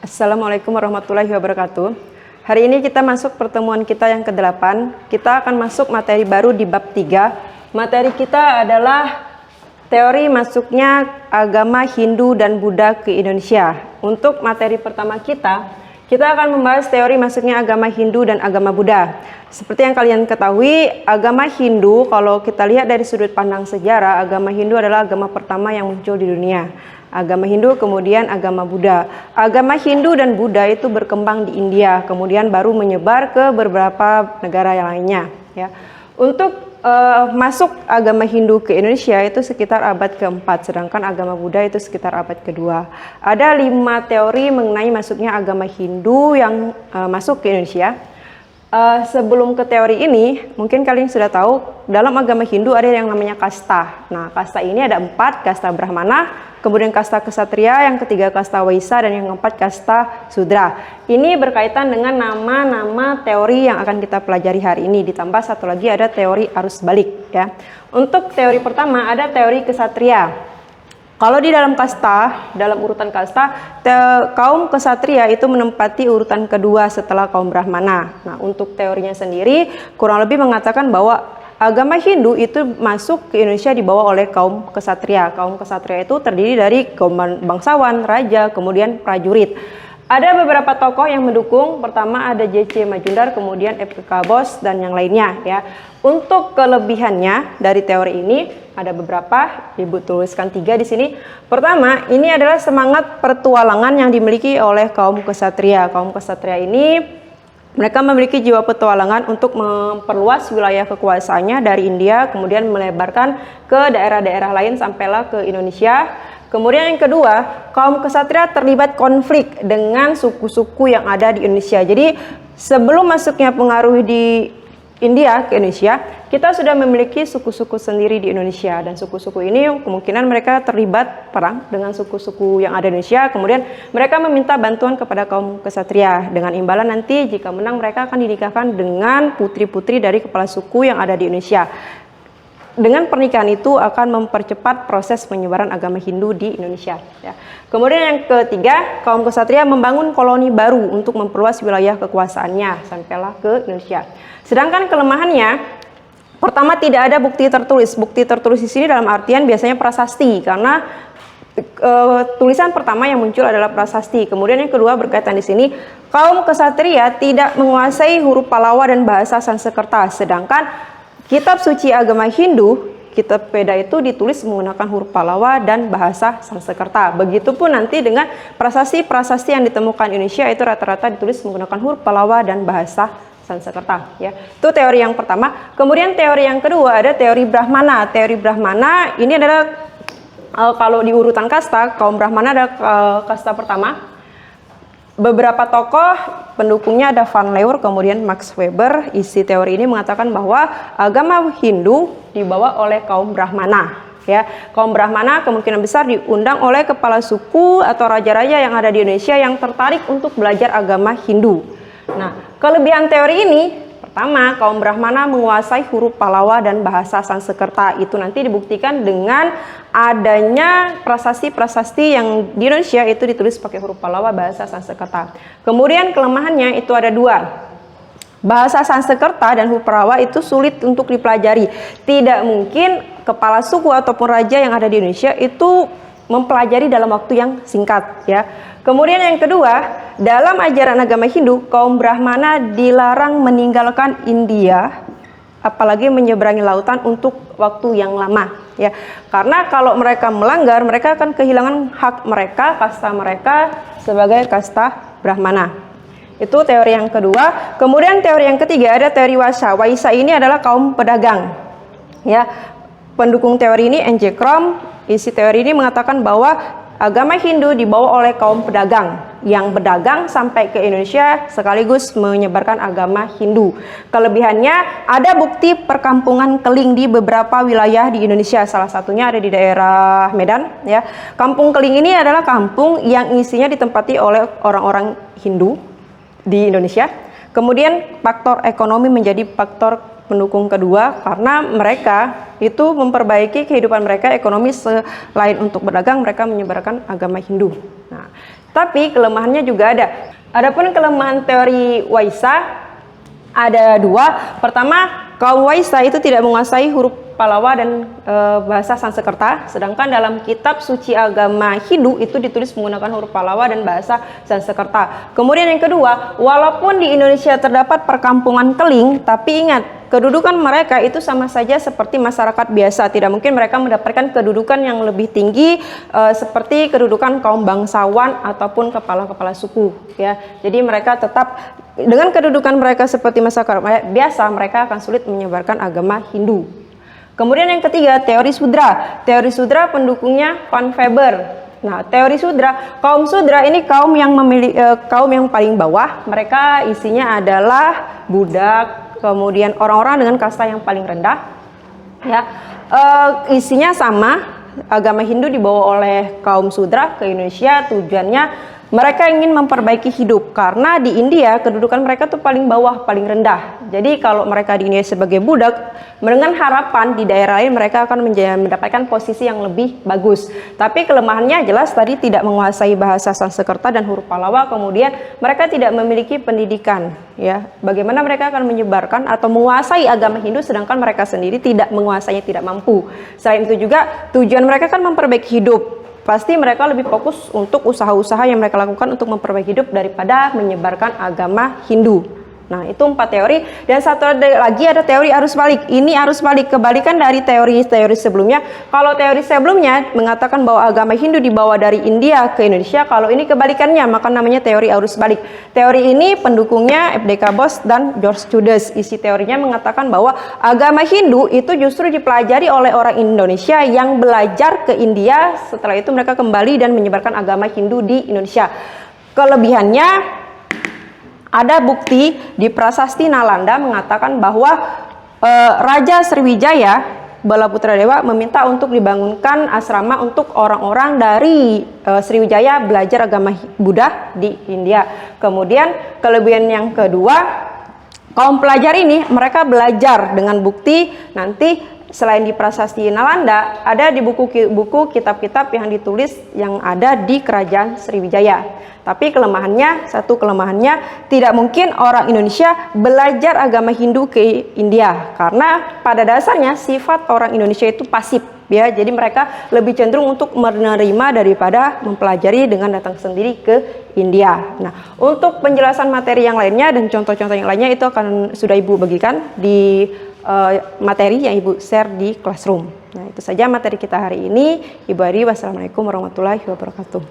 Assalamualaikum warahmatullahi wabarakatuh. Hari ini kita masuk pertemuan kita yang ke-8. Kita akan masuk materi baru di bab 3. Materi kita adalah teori masuknya agama Hindu dan Buddha ke Indonesia. Untuk materi pertama kita akan membahas teori masuknya agama Hindu dan agama Buddha. Seperti yang kalian ketahui, agama Hindu, kalau kita lihat dari sudut pandang sejarah, agama Hindu adalah agama pertama yang muncul di dunia. Agama Hindu, kemudian agama Buddha. Agama Hindu dan Buddha itu berkembang di India, kemudian baru menyebar ke beberapa negara yang lainnya. Ya. Untuk masuk agama Hindu ke Indonesia itu sekitar abad ke-4, sedangkan agama Buddha itu sekitar abad ke-2. Ada 5 teori mengenai masuknya agama Hindu yang masuk ke Indonesia. Sebelum ke teori ini, mungkin kalian sudah tahu, dalam agama Hindu ada yang namanya kasta. Nah, kasta ini ada 4, kasta Brahmana, kemudian kasta Ksatria, yang ketiga kasta Waisya, dan yang keempat kasta Sudra. Ini berkaitan dengan nama-nama teori yang akan kita pelajari hari ini, ditambah satu lagi ada teori arus balik. Ya. Untuk teori pertama ada teori Ksatria. Kalau di dalam kasta, dalam urutan kasta, kaum Ksatria itu menempati urutan kedua setelah kaum Brahmana. Nah, untuk teorinya sendiri kurang lebih mengatakan bahwa agama Hindu itu masuk ke Indonesia dibawa oleh kaum Ksatria. Kaum Ksatria itu terdiri dari kaum bangsawan, raja, kemudian prajurit. Ada beberapa tokoh yang mendukung. Pertama ada J.C. Majumdar, kemudian F.K. Bos, dan yang lainnya. Ya. Untuk kelebihannya dari teori ini ada beberapa, Ibu tuliskan 3 di sini. Pertama, ini adalah semangat pertualangan yang dimiliki oleh kaum Ksatria. Kaum Ksatria ini mereka memiliki jiwa petualangan untuk memperluas wilayah kekuasaannya dari India, kemudian melebarkan ke daerah-daerah lain sampailah ke Indonesia. Kemudian yang kedua, kaum Ksatria terlibat konflik dengan suku-suku yang ada di Indonesia. Jadi sebelum masuknya pengaruh di India ke Indonesia, kita sudah memiliki suku-suku sendiri di Indonesia, dan suku-suku ini kemungkinan mereka terlibat perang dengan suku-suku yang ada di Indonesia. Kemudian mereka meminta bantuan kepada kaum Ksatria dengan imbalan nanti jika menang mereka akan dinikahkan dengan putri-putri dari kepala suku yang ada di Indonesia. Dengan pernikahan itu akan mempercepat proses penyebaran agama Hindu di Indonesia. Ya. Kemudian yang ketiga, kaum Ksatria membangun koloni baru untuk memperluas wilayah kekuasaannya sampailah ke Indonesia. Sedangkan kelemahannya, pertama tidak ada bukti tertulis. Bukti tertulis di sini dalam artian biasanya prasasti, karena tulisan pertama yang muncul adalah prasasti. Kemudian yang kedua berkaitan di sini, kaum Ksatria tidak menguasai huruf Pallava dan bahasa Sanskerta, sedangkan kitab suci agama Hindu, kitab Veda itu ditulis menggunakan huruf Pallava dan bahasa Sanskerta. Begitupun nanti dengan prasasti-prasasti yang ditemukan di Indonesia itu rata-rata ditulis menggunakan huruf Pallava dan bahasa Sanskerta. Ya. Itu teori yang pertama. Kemudian teori yang kedua ada teori Brahmana. Teori Brahmana ini adalah kalau di urutan kasta, kaum Brahmana ada kasta pertama. Beberapa tokoh pendukungnya ada Van Leeuwen, kemudian Max Weber. Isi teori ini mengatakan bahwa agama Hindu dibawa oleh kaum Brahmana. Ya, kaum Brahmana kemungkinan besar diundang oleh kepala suku atau raja-raja yang ada di Indonesia yang tertarik untuk belajar agama Hindu. Nah, kelebihan teori ini, pertama, kaum Brahmana menguasai huruf Pallava dan bahasa Sanskerta. Itu nanti dibuktikan dengan adanya prasasti-prasasti yang di Indonesia itu ditulis pakai huruf Pallava bahasa Sanskerta. Kemudian kelemahannya itu ada 2. Bahasa Sanskerta dan huruf Pallava itu sulit untuk dipelajari. Tidak mungkin kepala suku ataupun raja yang ada di Indonesia itu mempelajari dalam waktu yang singkat. Ya. Kemudian yang kedua, dalam ajaran agama Hindu, kaum Brahmana dilarang meninggalkan India, apalagi menyeberangi lautan untuk waktu yang lama. Ya, karena kalau mereka melanggar, mereka akan kehilangan hak mereka, kasta mereka sebagai kasta Brahmana. Itu teori yang kedua. Kemudian teori yang ketiga ada teori Waisya. Waisya ini adalah kaum pedagang. Ya, pendukung teori ini N.J. Krom. Isi teori ini mengatakan bahwa agama Hindu dibawa oleh kaum pedagang yang berdagang sampai ke Indonesia sekaligus menyebarkan agama Hindu. Kelebihannya ada bukti perkampungan keling di beberapa wilayah di Indonesia. Salah satunya ada di daerah Medan. Ya. Kampung keling ini adalah kampung yang isinya ditempati oleh orang-orang Hindu di Indonesia. Kemudian faktor ekonomi menjadi faktor pendukung kedua karena mereka itu memperbaiki kehidupan mereka ekonomi. Selain untuk berdagang, mereka menyebarkan agama Hindu. Nah, Tapi kelemahannya juga ada. Adapun kelemahan teori Waisa ada dua. Pertama, kaum Waisa itu tidak menguasai huruf Pallava dan bahasa Sanskerta, sedangkan dalam kitab suci agama Hindu itu ditulis menggunakan huruf Pallava dan bahasa Sanskerta. Kemudian yang kedua, walaupun di Indonesia terdapat perkampungan Keling, tapi ingat, kedudukan mereka itu sama saja seperti masyarakat biasa. Tidak mungkin mereka mendapatkan kedudukan yang lebih tinggi seperti kedudukan kaum bangsawan ataupun kepala-kepala suku, ya. Jadi mereka tetap dengan kedudukan mereka seperti masyarakat biasa, mereka akan sulit menyebarkan agama Hindu. Kemudian yang ketiga, teori Sudra. Teori Sudra pendukungnya Van Weber. Nah, teori Sudra, kaum Sudra ini kaum yang kaum yang paling bawah. Mereka isinya adalah budak, kemudian orang-orang dengan kasta yang paling rendah. Ya, isinya sama. Agama Hindu dibawa oleh kaum Sudra ke Indonesia. Tujuannya mereka ingin memperbaiki hidup, karena di India kedudukan mereka tuh paling bawah, paling rendah. Jadi kalau mereka di India sebagai budak, dengan harapan di daerah lain mereka akan mendapatkan posisi yang lebih bagus. Tapi kelemahannya jelas tadi tidak menguasai bahasa Sanskerta dan huruf Pallava, kemudian mereka tidak memiliki pendidikan. Ya, bagaimana mereka akan menyebarkan atau menguasai agama Hindu sedangkan mereka sendiri tidak menguasainya, tidak mampu. Selain itu juga tujuan mereka kan memperbaiki hidup. Pasti mereka lebih fokus untuk usaha-usaha yang mereka lakukan untuk memperbaiki hidup daripada menyebarkan agama Hindu. Nah, itu 4 teori. Dan satu lagi ada teori arus balik. Ini arus balik, kebalikan dari teori-teori sebelumnya. Kalau teori sebelumnya mengatakan bahwa agama Hindu dibawa dari India ke Indonesia, kalau ini kebalikannya, maka namanya teori arus balik. Teori ini pendukungnya F.D.K. Bos dan George Judas. Isi teorinya mengatakan bahwa agama Hindu itu justru dipelajari oleh orang Indonesia yang belajar ke India. Setelah itu mereka kembali dan menyebarkan agama Hindu di Indonesia. Kelebihannya, ada bukti di Prasasti Nalanda mengatakan bahwa Raja Sriwijaya Balaputra Dewa meminta untuk dibangunkan asrama untuk orang-orang dari Sriwijaya belajar agama Buddha di India. Kemudian kelebihan yang kedua, kaum pelajar ini mereka belajar dengan bukti. Nanti selain di Prasasti Nalanda, ada di buku kitab-kitab yang ditulis yang ada di Kerajaan Sriwijaya. Tapi satu kelemahannya, tidak mungkin orang Indonesia belajar agama Hindu ke India. Karena pada dasarnya sifat orang Indonesia itu pasif, ya. Jadi mereka lebih cenderung untuk menerima daripada mempelajari dengan datang sendiri ke India. Nah, untuk penjelasan materi yang lainnya dan contoh-contoh yang lainnya itu akan sudah Ibu bagikan di materi yang Ibu share di classroom. Nah, itu saja materi kita hari ini. Ibu Ari, wassalamualaikum warahmatullahi wabarakatuh.